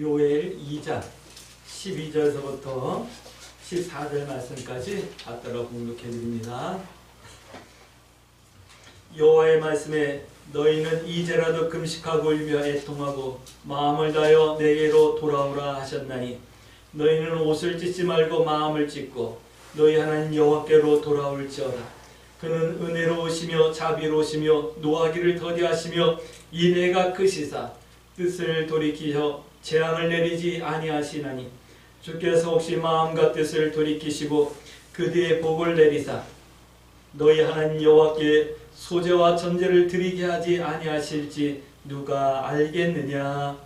요엘 2장 12절서부터 14절 말씀까지 받들어 공독해 드립니다. 여호와의 말씀에 너희는 이제라도 금식하고 울며 애통하고 마음을 다하여 내게로 돌아오라 하셨나니 너희는 옷을 찢지 말고 마음을 찢고 너희 하나님 여호와께로 돌아올지어다. 그는 은혜로우시며 자비로우시며 노하기를 더디하시며 인애가 크시사 뜻을 돌이키셔 재앙을 내리지 아니하시나니 주께서 혹시 마음과 뜻을 돌이키시고 그대의 복을 내리사 너희 하나님 여호와께 소제와 전제를 드리게 하지 아니하실지 누가 알겠느냐.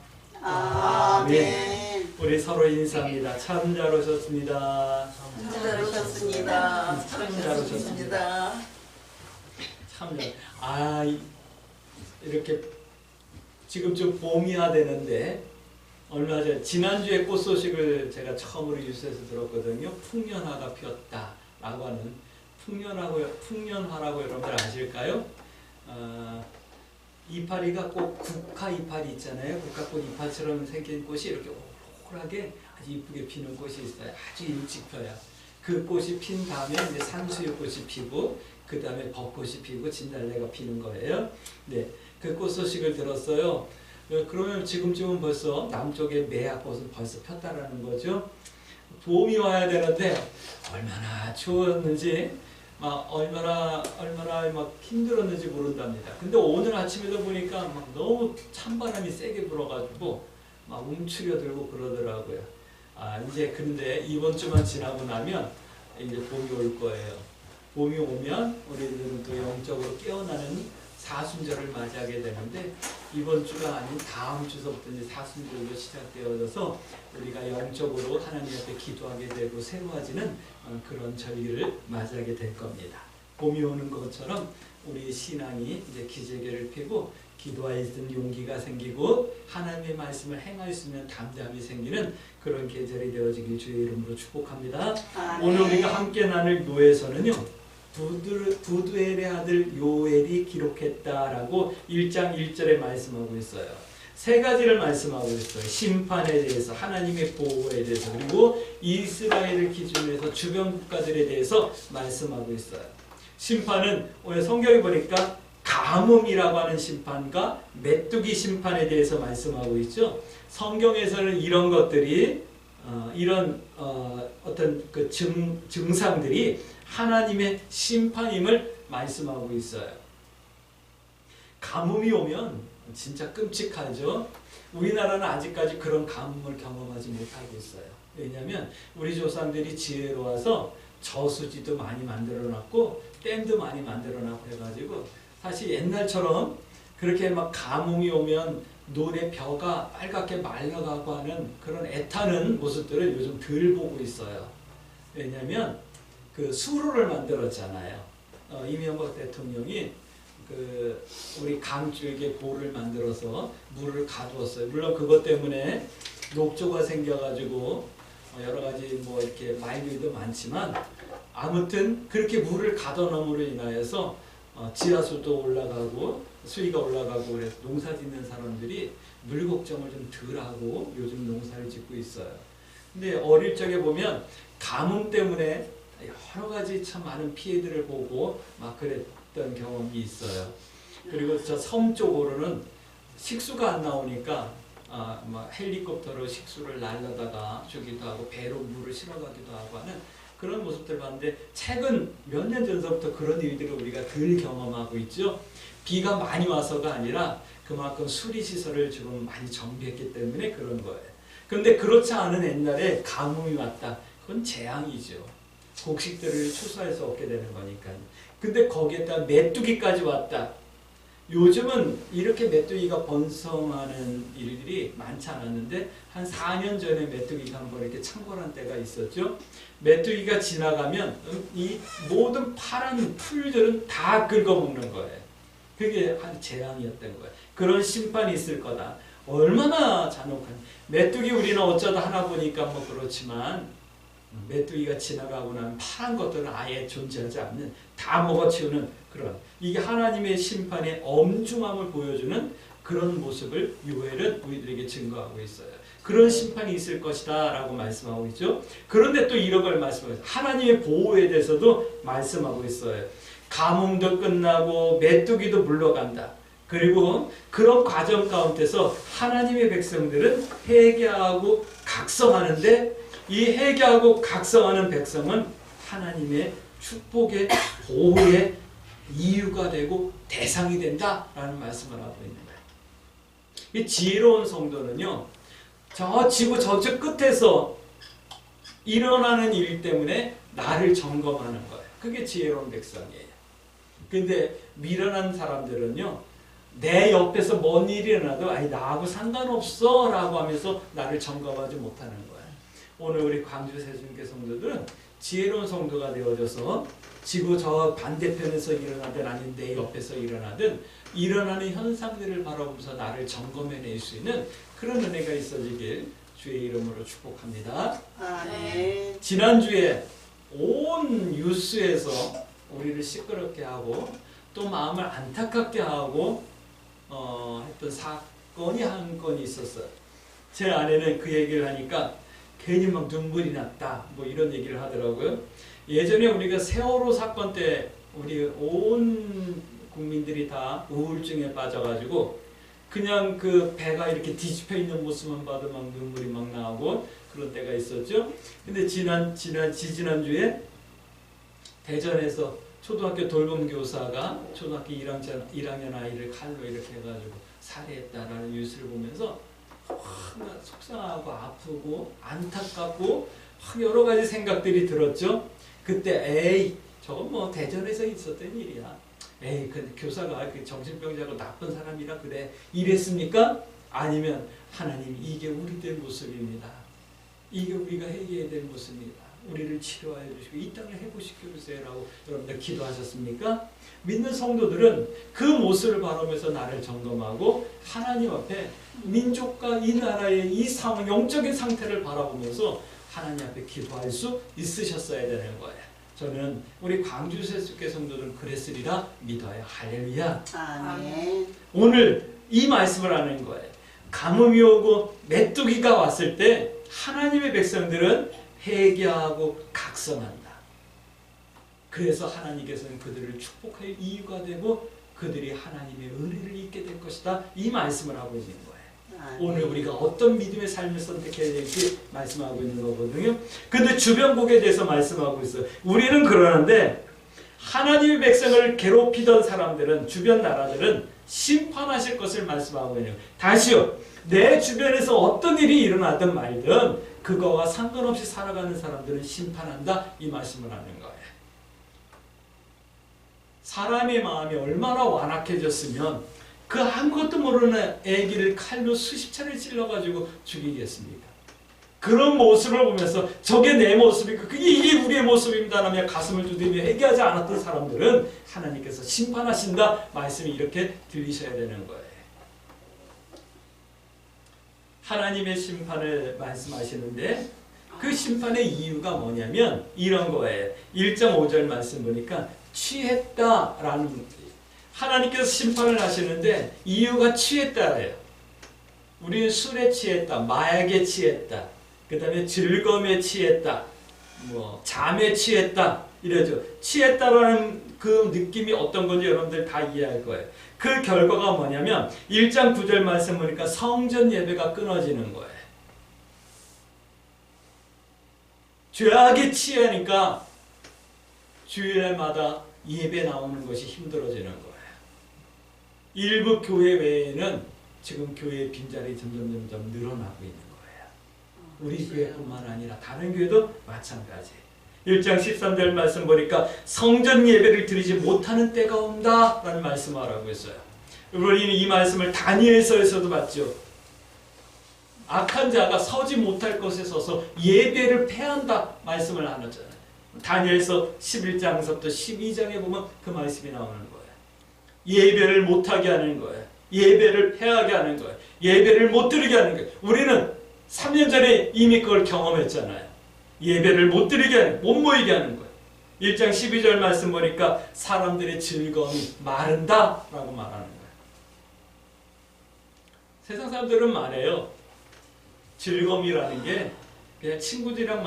아멘. 우리 서로 인사합니다. 참 잘 오셨습니다. 참 잘 오셨습니다. 참 잘 오셨습니다. 참 잘. 이렇게 지금 좀 봄이야 되는데 얼마 전 지난주에 꽃 소식을 제가 처음으로 뉴스에서 들었거든요. 풍년화가 피었다라고 하는 풍년화라고 여러분들 아실까요? 이파리가 꼭 국화 이파리 있잖아요. 국화꽃 이파리처럼 생긴 꽃이 이렇게 오락하게 아주 이쁘게 피는 꽃이 있어요. 아주 일찍 펴요. 그 꽃이 핀 다음에 이제 산수유꽃이 피고 그 다음에 벚꽃이 피고 진달래가 피는 거예요. 네, 그 꽃 소식을 들었어요. 그러면 지금쯤은 벌써 남쪽의 매화꽃은 벌써 폈다라는 거죠. 봄이 와야 되는데 얼마나 추웠는지 얼마나 막 힘들었는지 모른답니다. 근데 오늘 아침에도 보니까 막 너무 찬바람이 세게 불어가지고 막 움츠려들고 그러더라고요. 이제 근데 이번 주만 지나고 나면 이제 봄이 올 거예요. 봄이 오면 우리들은 또 영적으로 깨어나는 사순절을 맞이하게 되는데 이번 주가 아닌 다음 주서부터 이제 사순절로 시작되어져서 우리가 영적으로 하나님 앞에 기도하게 되고 새로워지는 그런 절기를 맞이하게 될 겁니다. 봄이 오는 것처럼 우리 신앙이 이제 기저귀를 펴고 기도할 있는 용기가 생기고 하나님의 말씀을 행할 수 있는 담대함이 생기는 그런 계절이 되어지길 주의 이름으로 축복합니다. 오늘 우리가 함께 나눌 노예서는요. 부두엘의 아들 요엘이 기록했다라고 1장 1절에 말씀하고 있어요. 세 가지를 말씀하고 있어요. 심판에 대해서, 하나님의 보호에 대해서, 그리고 이스라엘을 기준으로 해서 주변 국가들에 대해서 말씀하고 있어요. 심판은 오늘 성경에 보니까 가뭄이라고 하는 심판과 메뚜기 심판에 대해서 말씀하고 있죠. 성경에서는 이런 것들이 이런 어떤 그 증상들이 하나님의 심판임을 말씀하고 있어요. 가뭄이 오면 진짜 끔찍하죠. 우리나라는 아직까지 그런 가뭄을 경험하지 못하고 있어요. 왜냐하면 우리 조상들이 지혜로워서 저수지도 많이 만들어놨고 댐도 많이 만들어놨고 해가지고 사실 옛날처럼 그렇게 막 가뭄이 오면 논의 벼가 빨갛게 말라가고 하는 그런 애타는 모습들을 요즘 덜 보고 있어요. 왜냐하면 그 수로를 만들었잖아요. 이명박 대통령이 그 우리 강줄기에 보를 만들어서 물을 가두었어요. 물론 그것 때문에 녹조가 생겨가지고 여러 가지 뭐 이렇게 말들도 많지만 아무튼 그렇게 물을 가둬놓음으로 인하여서 지하수도 올라가고 수위가 올라가고 그래서 농사 짓는 사람들이 물 걱정을 좀 덜하고 요즘 농사를 짓고 있어요. 근데 어릴 적에 보면 가뭄 때문에 여러 가지 참 많은 피해들을 보고 막 그랬던 경험이 있어요. 그리고 저 섬 쪽으로는 식수가 안 나오니까 막 헬리콥터로 식수를 날라다가 주기도 하고 배로 물을 실어가기도 하고 하는 그런 모습들 봤는데 최근 몇 년 전서부터 그런 일들을 우리가 덜 경험하고 있죠. 비가 많이 와서가 아니라 그만큼 수리시설을 지금 많이 정비했기 때문에 그런 거예요. 그런데 그렇지 않은 옛날에 가뭄이 왔다. 그건 재앙이죠. 곡식들을 추수해서 얻게 되는 거니까요. 근데 거기에다 메뚜기까지 왔다. 요즘은 이렇게 메뚜기가 번성하는 일들이 많지 않았는데 한 4년 전에 메뚜기가 한번 이렇게 창궐한 때가 있었죠. 메뚜기가 지나가면 이 모든 파란 풀들은 다 긁어먹는 거예요. 그게 한 재앙이었던 거예요. 그런 심판이 있을 거다. 얼마나 잔혹한. 메뚜기 우리는 어쩌다 하나 보니까 뭐 그렇지만 메뚜기가 지나가고 나면 파란 것들은 아예 존재하지 않는 다 먹어치우는 그런 이게 하나님의 심판의 엄중함을 보여주는 그런 모습을 요엘은 우리들에게 증거하고 있어요. 그런 심판이 있을 것이다 라고 말씀하고 있죠. 그런데 또 이런 걸 말씀하고 있어요. 하나님의 보호에 대해서도 말씀하고 있어요. 가뭄도 끝나고 메뚜기도 물러간다. 그리고 그런 과정 가운데서 하나님의 백성들은 회개하고 각성하는데, 이 회개하고 각성하는 백성은 하나님의 축복의 보호의 이유가 되고 대상이 된다라는 말씀을 하고 있는 거예요. 이 지혜로운 성도는요, 저 지구 저쪽 끝에서 일어나는 일 때문에 나를 점검하는 거예요. 그게 지혜로운 백성이에요. 근데 미련한 사람들은요, 내 옆에서 뭔 일이 일어나도 아니 나하고 상관없어 라고 하면서 나를 점검하지 못하는 거예요. 오늘 우리 광주 세순교 성도들은 지혜로운 성도가 되어져서 지구 저 반대편에서 일어나든 아닌 내 옆에서 일어나든 일어나는 현상들을 바라보면서 나를 점검해낼 수 있는 그런 은혜가 있어지길 주의 이름으로 축복합니다. 아멘. 지난주에 온 뉴스에서 우리를 시끄럽게 하고 또 마음을 안타깝게 하고 했던 사건이 한 건이 있었어요. 제 아내는 그 얘기를 하니까 괜히 막 눈물이 났다 뭐 이런 얘기를 하더라고요. 예전에 우리가 세월호 사건 때 우리 온 국민들이 다 우울증에 빠져가지고 그냥 그 배가 이렇게 뒤집혀 있는 모습만 봐도 막 눈물이 막 나오고 그런 때가 있었죠. 근데 지난주에 대전에서 초등학교 돌봄교사가 초등학교 1학년 아이를 칼로 이렇게 해가지고 살해했다라는 뉴스를 보면서 속상하고 아프고 안타깝고 여러 가지 생각들이 들었죠. 그때 에이 저건 뭐 대전에서 있었던 일이야. 에이 그 교사가 그 정신병자고 나쁜 사람이라 그래 이랬습니까? 아니면 하나님 이게 우리들 모습입니다. 이게 우리가 회개해야 될 모습입니다. 우리를 치료하여 주시고 이 땅을 회복시켜 주세요라고 여러분들 기도하셨습니까? 믿는 성도들은 그 모습을 바라보면서 나를 점검하고 하나님 앞에 민족과 이 나라의 이 상황, 영적인 상태를 바라보면서 하나님 앞에 기도할 수 있으셨어야 되는 거예요. 저는 우리 광주 세숫교 성도들은 그랬으리라 믿어요. 할렐루야. 아멘. 오늘 이 말씀을 하는 거예요. 가뭄이 오고 메뚜기가 왔을 때 하나님의 백성들은 회개하고 각성한다. 그래서 하나님께서는 그들을 축복할 이유가 되고 그들이 하나님의 은혜를 입게 될 것이다. 이 말씀을 하고 있는 거예요. 오늘 우리가 어떤 믿음의 삶을 선택해야 될지 말씀하고 있는 거거든요. 근데 주변국에 대해서 말씀하고 있어요. 우리는 그러는데 하나님의 백성을 괴롭히던 사람들은, 주변 나라들은 심판하실 것을 말씀하고 있는 거예요. 다시요. 내 주변에서 어떤 일이 일어나든 말든 그거와 상관없이 살아가는 사람들은 심판한다. 이 말씀을 하는 거예요. 사람의 마음이 얼마나 완악해졌으면 그 아무것도 모르는 애기를 칼로 수십 차례 찔러가지고 죽이겠습니까? 그런 모습을 보면서 저게 내 모습이고 이게 우리의 모습입니다 라며 가슴을 두드리며 회개하지 않았던 사람들은 하나님께서 심판하신다 말씀이 이렇게 들리셔야 되는 거예요. 하나님의 심판을 말씀하시는데 그 심판의 이유가 뭐냐면 이런 거예요. 1.5절 말씀 보니까 취했다라는, 하나님께서 심판을 하시는데 이유가 취했다래요. 우리는 술에 취했다, 마약에 취했다, 그 다음에 즐거움에 취했다, 뭐 잠에 취했다 이러죠. 취했다라는 그 느낌이 어떤 건지 여러분들 다 이해할 거예요. 그 결과가 뭐냐면 1장 9절 말씀 보니까 성전 예배가 끊어지는 거예요. 죄악에 취하니까 주일마다 예배 나오는 것이 힘들어지는 거예요. 일부 교회 외에는 지금 교회의 빈자리 점점 늘어나고 있는 거예요. 우리 교회뿐만 아니라 다른 교회도 마찬가지. 1장 13절 말씀 보니까 성전 예배를 드리지 못하는 때가 온다 라는 말씀을 하고 있어요. 우리는 이 말씀을 다니엘서에서도 봤죠. 악한 자가 서지 못할 곳에 서서 예배를 패한다 말씀을 나눴잖아요. 다니엘서 11장서부터 12장에 보면 그 말씀이 나오는 거예요. 예배를 못하게 하는 거예요. 예배를 패하게 하는 거예요. 예배를 못 드리게 하는 거예요. 우리는 3년 전에 이미 그걸 경험했잖아요. 예배를 못 드리게 하는, 못 모이게 하는 거예요. 1장 12절 말씀 보니까 사람들의 즐거움이 마른다 라고 말하는 거예요. 세상 사람들은 말해요. 즐거움이라는 게 그냥 친구들이랑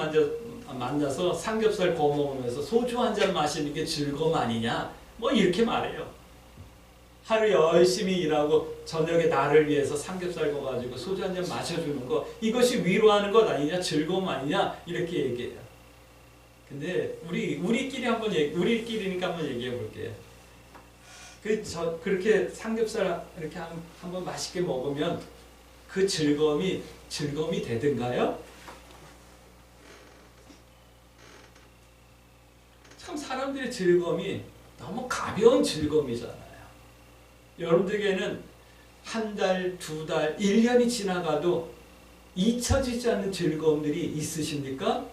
만나서 삼겹살 구워 먹으면서 소주 한 잔 마시는 게 즐거움 아니냐? 뭐 이렇게 말해요. 하루 열심히 일하고 저녁에 나를 위해서 삼겹살 구워가지고 소주 한 잔 마셔주는 거, 이것이 위로하는 것 아니냐? 즐거움 아니냐? 이렇게 얘기해요. 근데 우리끼리니까 한번 얘기해 볼게요. 그렇게 삼겹살 이렇게 한번 맛있게 먹으면 그 즐거움이 되든가요? 참 사람들의 즐거움이 너무 가벼운 즐거움이잖아요. 여러분들에게는 한 달, 두 달, 1년이 지나가도 잊혀지지 않는 즐거움들이 있으십니까?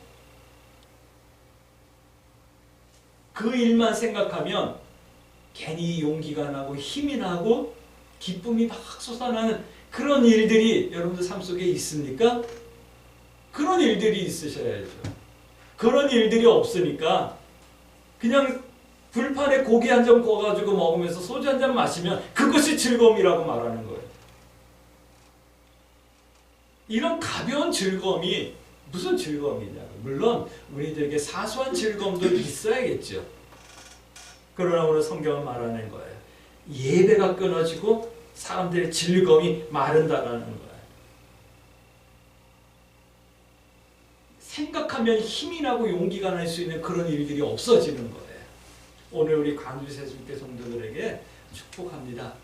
그 일만 생각하면 괜히 용기가 나고 힘이 나고 기쁨이 막 솟아나는 그런 일들이 여러분들 삶 속에 있습니까? 그런 일들이 있으셔야죠. 그런 일들이 없으니까 그냥 불판에 고기 한 점 구워가지고 먹으면서 소주 한 잔 마시면 그것이 즐거움이라고 말하는 거예요. 이런 가벼운 즐거움이 무슨 즐거움이냐? 물론 우리들에게 사소한 즐거움도 있어야겠죠. 그러나 오늘 성경은 말하는 거예요. 예배가 끊어지고 사람들의 즐거움이 마른다라는 거예요. 생각하면 힘이 나고 용기가 날 수 있는 그런 일들이 없어지는 거예요. 오늘 우리 광주 세술교 성도들에게 축복합니다.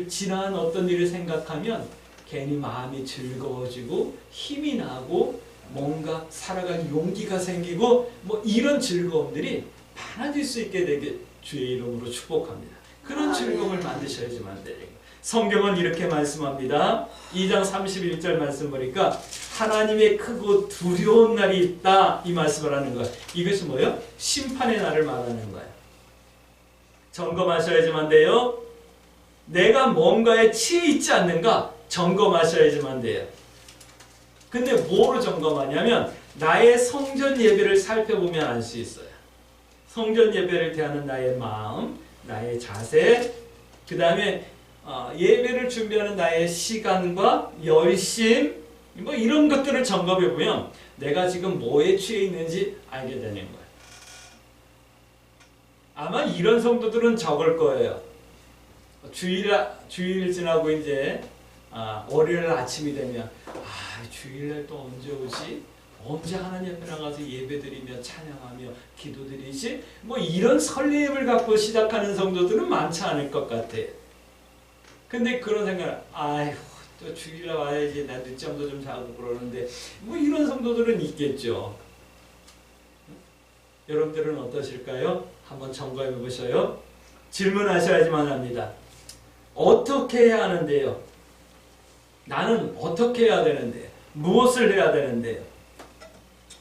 지난 어떤 일을 생각하면 괜히 마음이 즐거워지고 힘이 나고 뭔가 살아갈 용기가 생기고 뭐 이런 즐거움들이 많아질 수 있게 되게 주의 이름으로 축복합니다. 그런 즐거움을 만드셔야지만 돼요. 성경은 이렇게 말씀합니다. 2장 31절 말씀 보니까 하나님의 크고 두려운 날이 있다 이 말씀을 하는 거예요. 이것이 뭐예요? 심판의 날을 말하는 거예요. 점검하셔야지만 돼요. 내가 뭔가에 치여 있지 않는가 점검하셔야지만 돼요. 근데 뭐로 점검하냐면 나의 성전 예배를 살펴보면 알 수 있어요. 성전 예배를 대하는 나의 마음, 나의 자세, 그 다음에 예배를 준비하는 나의 시간과 열심, 뭐 이런 것들을 점검해 보면 내가 지금 뭐에 취해 있는지 알게 되는 거예요. 아마 이런 성도들은 적을 거예요. 주일 지나고 이제 월요일 아침이 되면 주일날 또 언제 오지? 언제 하나님 앞에 나가서 예배드리며 찬양하며 기도드리지? 뭐 이런 설렘을 갖고 시작하는 성도들은 많지 않을 것 같아요. 근데 그런 생각을 또 주일날 와야지, 나 늦잠도 좀 자고 그러는데 뭐 이런 성도들은 있겠죠. 여러분들은 어떠실까요? 한번 점검해 보셔요. 질문하셔야지만 합니다. 어떻게 해야 하는데요? 나는 어떻게 해야 되는데요? 무엇을 해야 되는데요?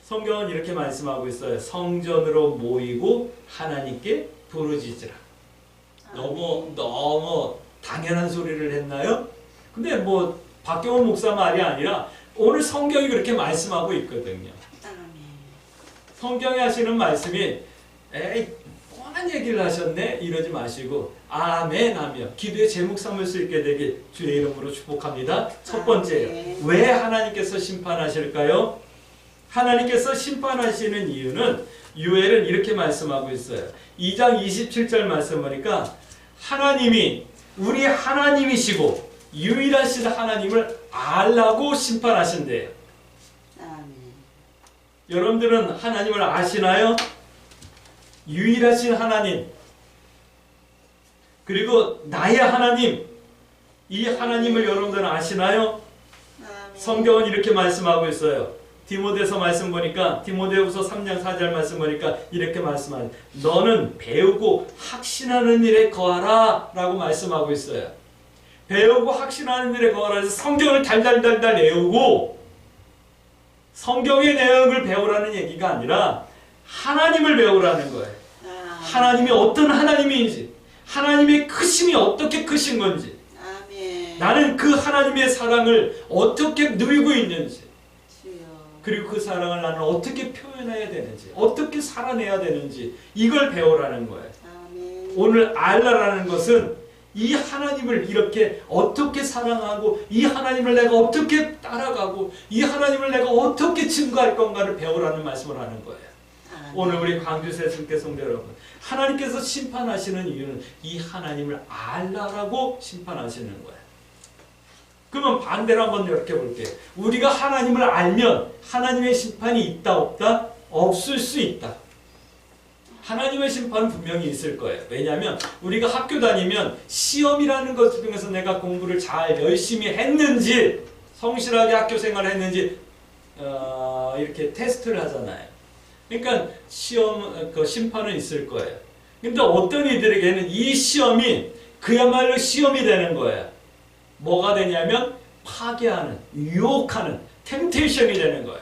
성경은 이렇게 말씀하고 있어요. 성전으로 모이고 하나님께 부르짖으라. 너무 당연한 소리를 했나요? 근데 뭐 박경원 목사 말이 아니라 오늘 성경이 그렇게 말씀하고 있거든요. 성경에 하시는 말씀이 에이 뻔한 얘기를 하셨네 이러지 마시고 아멘 하며 기도의 제목 삼을 수 있게 되길 주의 이름으로 축복합니다. 첫 번째요. 왜 하나님께서 심판하실까요? 하나님께서 심판하시는 이유는 요엘은 이렇게 말씀하고 있어요. 2장 27절 말씀 보니까 하나님이 우리 하나님이시고 유일하신 하나님을 알라고 심판하신대요. 여러분들은 하나님을 아시나요? 유일하신 하나님, 그리고 나의 하나님, 이 하나님을 여러분들은 아시나요? 성경은 이렇게 말씀하고 있어요. 디모데서 말씀 보니까 디모데후서 3장 4절 말씀 보니까 이렇게 말씀하죠. 너는 배우고 확신하는 일에 거하라 라고 말씀하고 있어요. 배우고 확신하는 일에 거하라 해서 성경을 달달달달 외우고 성경의 내용을 배우라는 얘기가 아니라 하나님을 배우라는 거예요. 하나님이 어떤 하나님인지, 하나님의 크심이 어떻게 크신 건지, 나는 그 하나님의 사랑을 어떻게 누리고 있는지, 그리고 그 사랑을 나는 어떻게 표현해야 되는지, 어떻게 살아내야 되는지 이걸 배우라는 거예요. 오늘 알라라는 것은 이 하나님을 이렇게 어떻게 사랑하고 이 하나님을 내가 어떻게 따라가고 이 하나님을 내가 어떻게 증거할 건가를 배우라는 말씀을 하는 거예요. 오늘 우리 광주 새순교 성도 여러분, 하나님께서 심판하시는 이유는 이 하나님을 알라라고 심판하시는 거예요. 그러면 반대로 한번 이렇게 볼게요. 우리가 하나님을 알면 하나님의 심판이 있다 없다? 없을 수 있다. 하나님의 심판은 분명히 있을 거예요. 왜냐하면 우리가 학교 다니면 시험이라는 것을 통해서 내가 공부를 잘 열심히 했는지 성실하게 학교 생활을 했는지 이렇게 테스트를 하잖아요. 그러니까 그 심판은 있을 거예요. 근데 어떤 이들에게는 이 시험이 그야말로 시험이 되는 거예요. 뭐가 되냐면 파괴하는, 유혹하는, 템테이션이 되는 거예요.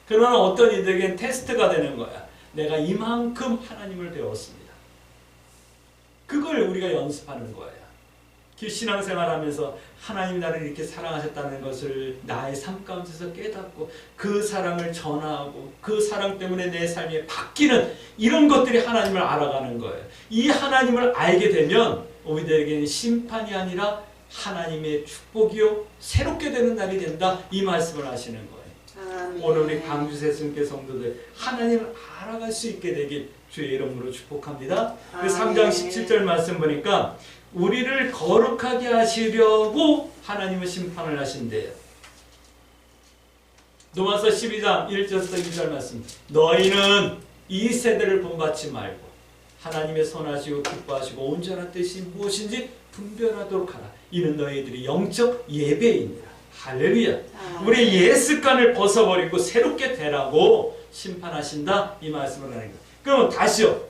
그러나 어떤 이들에게는 테스트가 되는 거야. 내가 이만큼 하나님을 배웠습니다. 그걸 우리가 연습하는 거예요. 신앙생활하면서 하나님이 나를 이렇게 사랑하셨다는 것을 나의 삶 가운데서 깨닫고 그 사랑을 전하고 그 사랑 때문에 내 삶이 바뀌는 이런 것들이 하나님을 알아가는 거예요. 이 하나님을 알게 되면 우리들에게는 심판이 아니라 하나님의 축복이요 새롭게 되는 날이 된다, 이 말씀을 하시는 거예요. 오늘 우리 광주 새순교 성도들 하나님을 알아갈 수 있게 되길 주의 이름으로 축복합니다. 그 3장 17절 말씀 보니까 우리를 거룩하게 하시려고 하나님은 심판을 하신대요. 로마서 12장 1절부터 2절 말씀, 너희는 이 세대를 본받지 말고 하나님의 선하시고 기뻐하시고 온전한 뜻이 무엇인지 분별하도록 하라. 이는 너희들이 영적 예배이니라. 할렐루야. 우리 옛 습관을 벗어버리고 새롭게 되라고 심판하신다, 이 말씀을 하는 거예요. 그럼 다시요,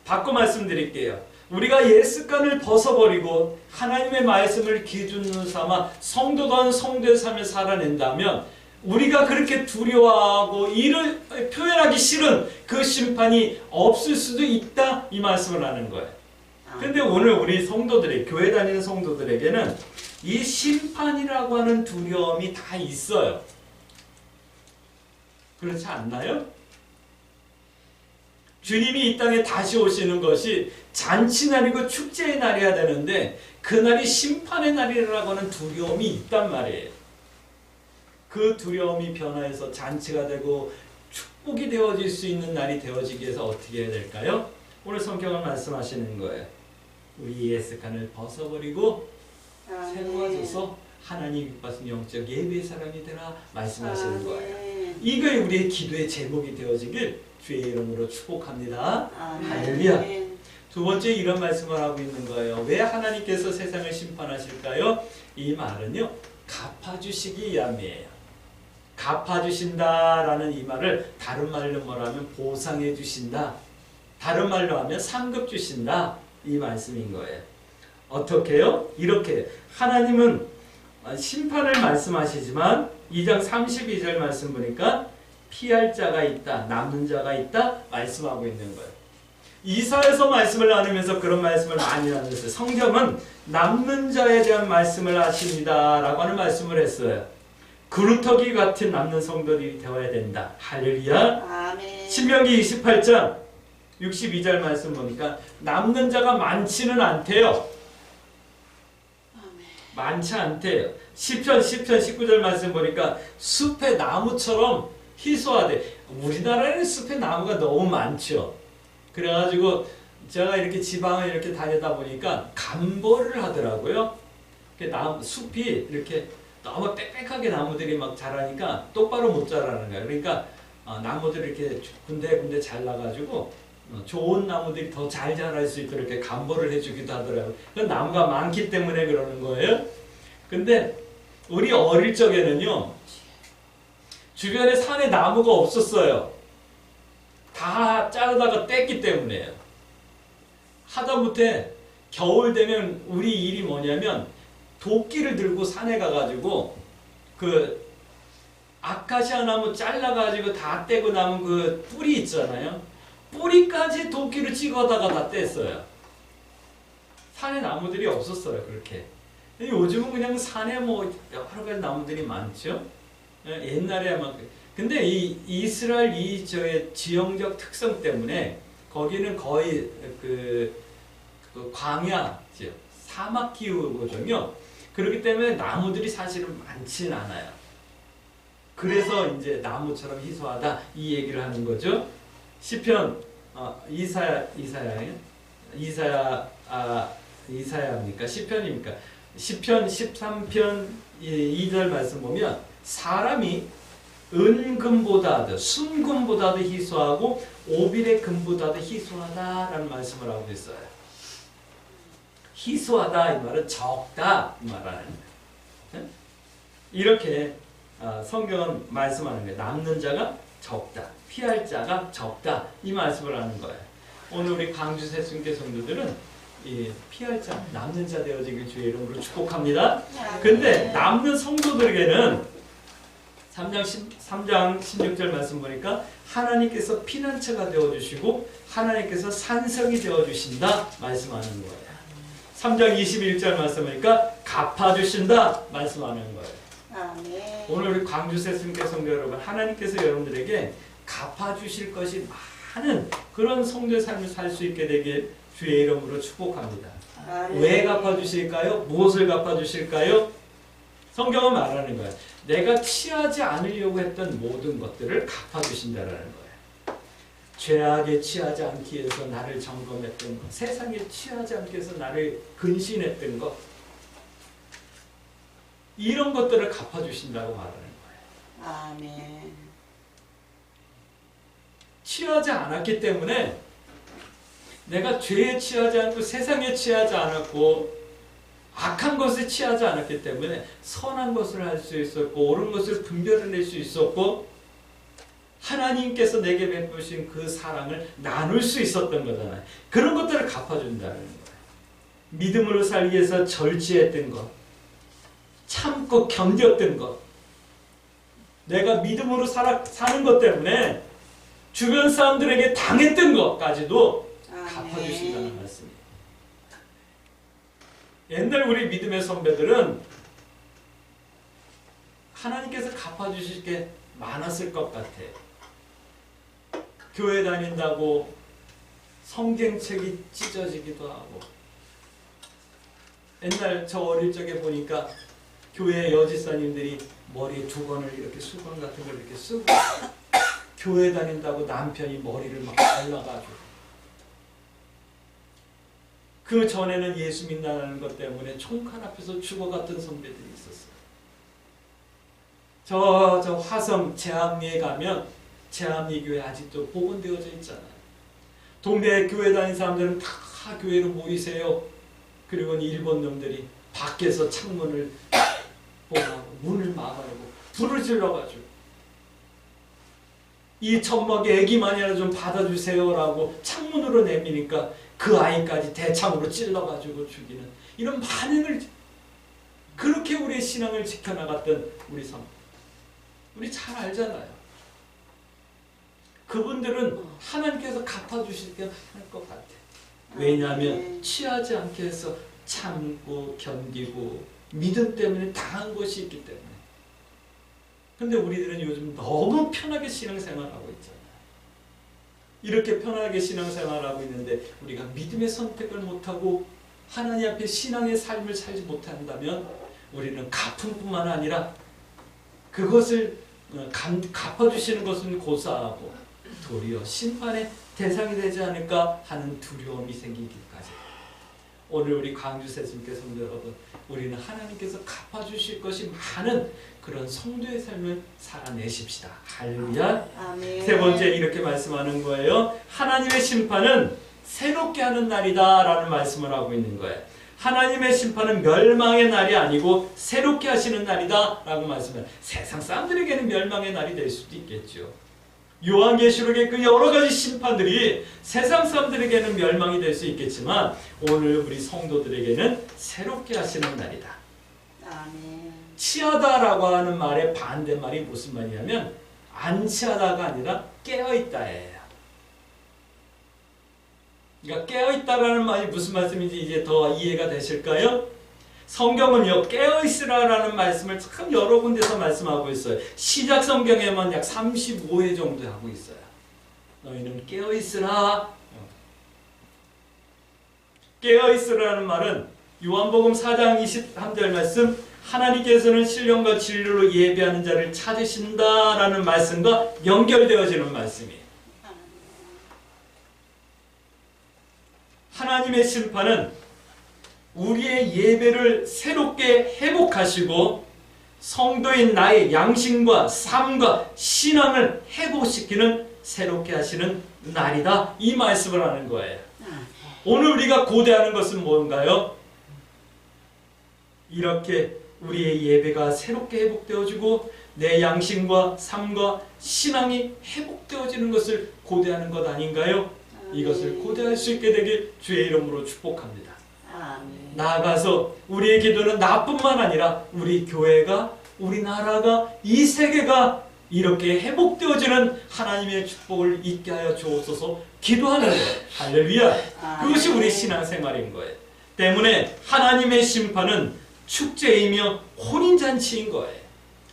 바꿔 말씀드릴게요. 우리가 옛 습관을 벗어버리고 하나님의 말씀을 기준으로 삼아 성도다운 성도의 삶을 살아낸다면 우리가 그렇게 두려워하고 이를 표현하기 싫은 그 심판이 없을 수도 있다, 이 말씀을 하는 거예요. 근데 오늘 우리 성도들이, 교회 다니는 성도들에게는 이 심판이라고 하는 두려움이 다 있어요. 그렇지 않나요? 주님이 이 땅에 다시 오시는 것이 잔치날이고 축제의 날이어야 되는데 그날이 심판의 날이라고 하는 두려움이 있단 말이에요. 그 두려움이 변화해서 잔치가 되고 축복이 되어질 수 있는 날이 되어지기 위해서 어떻게 해야 될까요? 오늘 성경은 말씀하시는 거예요. 우리 옛 습관을 벗어버리고 새로워져서 하나님 기뻐하시는 영적 예배의 사람이 되라 말씀하시는 거예요. 이게 우리의 기도의 제목이 되어지길 주의 이름으로 축복합니다. 할렐루야. 두 번째 이런 말씀을 하고 있는 거예요. 왜 하나님께서 세상을 심판하실까요? 이 말은요, 갚아주시기 위함이에요. 갚아주신다라는 이 말을 다른 말로 뭐라면 보상해 주신다, 다른 말로 하면 상급 주신다, 이 말씀인 거예요. 어떻게요? 이렇게 하나님은 심판을 말씀하시지만 2장 32절 말씀 보니까 피할 자가 있다, 남는 자가 있다 말씀하고 있는 거예요. 이사야서 말씀을 나누면서 그런 말씀을 많이 나눴어요. 성경은 남는 자에 대한 말씀을 하십니다 라고 하는 말씀을 했어요. 그루터기 같은 남는 성도들이 되어야 된다. 할렐루야. 아멘. 신명기 28장 62절 말씀 보니까 남는 자가 많지는 않대요. 많지 않대요. 시편 19절 말씀 보니까 숲의 나무처럼 희소하대. 우리나라에는 숲의 나무가 너무 많죠. 그래가지고 제가 이렇게 지방을 이렇게 다니다 보니까 감벌을 하더라고요. 숲이 이렇게 너무 빽빽하게 나무들이 막 자라니까 똑바로 못 자라는 거예요. 그러니까 나무들이 이렇게 군데군데 잘라가지고 좋은 나무들이 더 잘 자랄 수 있도록 이렇게 감벌을 해주기도 하더라고요. 나무가 많기 때문에 그러는 거예요. 근데 우리 어릴 적에는요, 주변에 산에 나무가 없었어요. 다 자르다가 뗐기 때문에요. 하다못해 겨울 되면 우리 일이 뭐냐면 도끼를 들고 산에 가가지고 그 아카시아 나무 잘라가지고 다 떼고 남은 그 뿌리 있잖아요. 뿌리까지 도끼를 찍어다가 다 뗐어요. 산에 나무들이 없었어요, 그렇게. 요즘은 그냥 산에 뭐 여러 가지 나무들이 많죠. 옛날에 막. 근데 이 이스라엘 이 저의 지형적 특성 때문에 거기는 거의 그 광야, 사막 기후거든요. 그렇기 때문에 나무들이 사실은 많지는 않아요. 그래서 이제 나무처럼 희소하다 이 얘기를 하는 거죠. 시편 이사야입니까? 시편입니까? 시편 13편 2절 말씀 보면 사람이 은금보다도 순금보다도 희소하고 오빌의 금보다도 희소하다라는 말씀을 하고 있어요. 희소하다 이 말은 적다 이 말은 이렇게 성경은 말씀하는 거예요. 남는 자가 적다, 피할 자가 적다 이 말씀을 하는 거예요. 오늘 우리 광주 새순교 성도들은 이 피할 자, 남는 자 되어지길 주의 이름으로 축복합니다. 근데 남는 성도들에게는 3장 16절 말씀 보니까 하나님께서 피난처가 되어주시고 하나님께서 산성이 되어주신다 말씀하는 거예요. 3장 21절 말씀 보니까 갚아주신다 말씀하는 거예요. 아멘. 오늘 우리 광주 새순교 성도 여러분, 하나님께서 여러분들에게 갚아주실 것이 많은 그런 성도의 삶을 살 수 있게 되길 주의 이름으로 축복합니다. 아멘. 왜 갚아주실까요? 무엇을 갚아주실까요? 성경은 말하는 거예요. 내가 취하지 않으려고 했던 모든 것들을 갚아주신다라는 거예요. 죄악에 취하지 않기 위해서 나를 점검했던 것, 세상에 취하지 않기 위해서 나를 근신했던 것, 이런 것들을 갚아주신다고 말하는 거예요. 아멘. 취하지 않았기 때문에 내가 죄에 취하지 않고 세상에 취하지 않았고 악한 것에 취하지 않았기 때문에 선한 것을 할 수 있었고 옳은 것을 분별해낼 수 있었고 하나님께서 내게 베푸신 그 사랑을 나눌 수 있었던 거잖아요. 그런 것들을 갚아준다는 거예요. 믿음으로 살기 위해서 절제했던 것, 참고 견뎠던 것, 내가 믿음으로 사는 것 때문에 주변 사람들에게 당했던 것까지도 갚아주신다는 말씀이에요. 옛날 우리 믿음의 선배들은 하나님께서 갚아주실 게 많았을 것 같아요. 교회 다닌다고 성경책이 찢어지기도 하고, 옛날 저 어릴 적에 보니까 교회 여지사님들이 머리에 두건을 이렇게 수건 같은 걸 이렇게 쓰고 교회 다닌다고 남편이 머리를 막 잘라가지고, 그 전에는 예수 믿는다는 것 때문에 총칼 앞에서 죽어갔던 선배들이 있었어요. 저 화성 제암리에 가면 제암리 교회 아직도 복원되어져 있잖아요. 동네 교회 다니는 사람들은 다 교회로 모이세요. 그리고 일본 놈들이 밖에서 창문을 봉하고 문을 막아내고 불을 질러가지고 이 젖먹이 애기만이라도 좀 받아주세요라고 창문으로 내미니까 그 아이까지 대창으로 찔러가지고 죽이는 이런 반응을, 그렇게 우리의 신앙을 지켜나갔던 우리 성, 우리 잘 알잖아요. 그분들은 하나님께서 갚아주실 게 할 것 같아요. 왜냐하면 취하지 않게 해서 참고 견디고 믿음 때문에 당한 것이 있기 때문에. 근데 우리들은 요즘 너무 편하게 신앙생활하고 있잖아요. 이렇게 편하게 신앙생활하고 있는데 우리가 믿음의 선택을 못하고 하나님 앞에 신앙의 삶을 살지 못한다면 우리는 갚음뿐만 아니라 그것을 갚아주시는 것은 고사하고 도리어 심판의 대상이 되지 않을까 하는 두려움이 생기기까지. 오늘 우리 광주 새순교 성도 여러분, 우리는 하나님께서 갚아주실 것이 많은 그런 성도의 삶을 살아내십시다. 할렐루야. 아멘. 세 번째 이렇게 말씀하는 거예요. 하나님의 심판은 새롭게 하는 날이다 라는 말씀을 하고 있는 거예요. 하나님의 심판은 멸망의 날이 아니고 새롭게 하시는 날이다 라고 말씀해요. 세상 사람들에게는 멸망의 날이 될 수도 있겠죠. 요한계시록의 그 여러 가지 심판들이 세상 사람들에게는 멸망이 될 수 있겠지만 오늘 우리 성도들에게는 새롭게 하시는 날이다. 아멘. 취하다라고 하는 말의 반대말이 무슨 말이냐면 안 취하다가 아니라 깨어있다예요. 그러니까 깨어있다라는 말이 무슨 말씀인지 이제 더 이해가 되실까요? 성경은요, 깨어있으라라는 말씀을 참 여러 군데서 말씀하고 있어요. 시작 성경에만 약 35회 정도 하고 있어요. 너희는 깨어있으라. 깨어있으라는 말은 요한복음 4장 23절 말씀, 하나님께서는 신령과 진리로 예배하는 자를 찾으신다라는 말씀과 연결되어지는 말씀이에요. 하나님의 심판은 우리의 예배를 새롭게 회복하시고 성도인 나의 양심과 삶과 신앙을 회복시키는 새롭게 하시는 날이다, 이 말씀을 하는 거예요. 오늘 우리가 고대하는 것은 뭔가요? 이렇게 우리의 예배가 새롭게 회복되어지고 내 양심과 삶과 신앙이 회복되어지는 것을 고대하는 것 아닌가요? 이것을 고대할 수 있게 되길 주의 이름으로 축복합니다. 나아가서 우리의 기도는 나뿐만 아니라 우리 교회가, 우리나라가, 이 세계가 이렇게 회복되어지는 하나님의 축복을 있게 하여 주옵소서 기도하는 거예요. 할렐루야. 그것이 우리 신앙생활인 거예요. 때문에 하나님의 심판은 축제이며 혼인잔치인 거예요.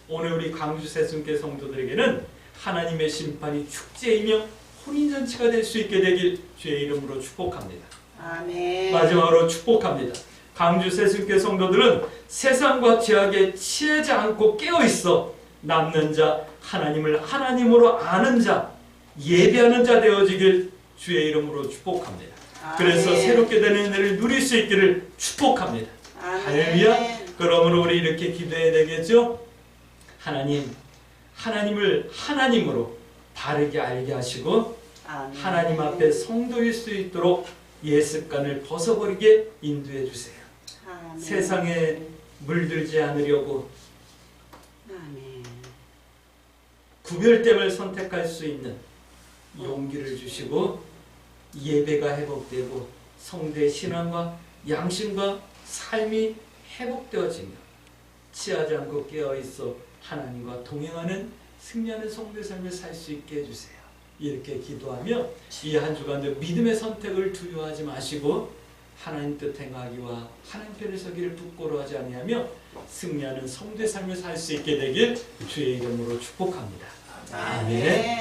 오늘 우리 광주 새순교 성도들에게는 하나님의 심판이 축제이며 혼인잔치가 될 수 있게 되길 주의 이름으로 축복합니다. 아멘. 마지막으로 축복합니다. 광주 새순교 성도들은 세상과 죄악에 취하지 않고 깨어있어 남는 자, 하나님을 하나님으로 아는 자, 예배하는 자 되어지길 주의 이름으로 축복합니다. 그래서 새롭게 되는 은혜를 누릴 수 있기를 축복합니다. 할렐루야. 그러므로 우리 이렇게 기도해야 되겠죠? 하나님, 하나님을 하나님으로 바르게 알게 하시고 하나님 앞에 성도일 수 있도록 옛 습관을 벗어버리게 인도해 주세요. 세상에 물들지 않으려고 구별됨을 선택할 수 있는 용기를 주시고 예배가 회복되고 성도의 신앙과 양심과 삶이 회복되어지며 취하지 않고 깨어있어 하나님과 동행하는 승리하는 성도의 삶을 살 수 있게 해주세요. 이렇게 기도하며 이 한 주간도 믿음의 선택을 두려워하지 마시고 하나님 뜻 행하기와 하나님 편에 서기를 부끄러워하지 아니하며 승리하는 성도의 삶을 살 수 있게 되길 주의 이름으로 축복합니다. 아멘.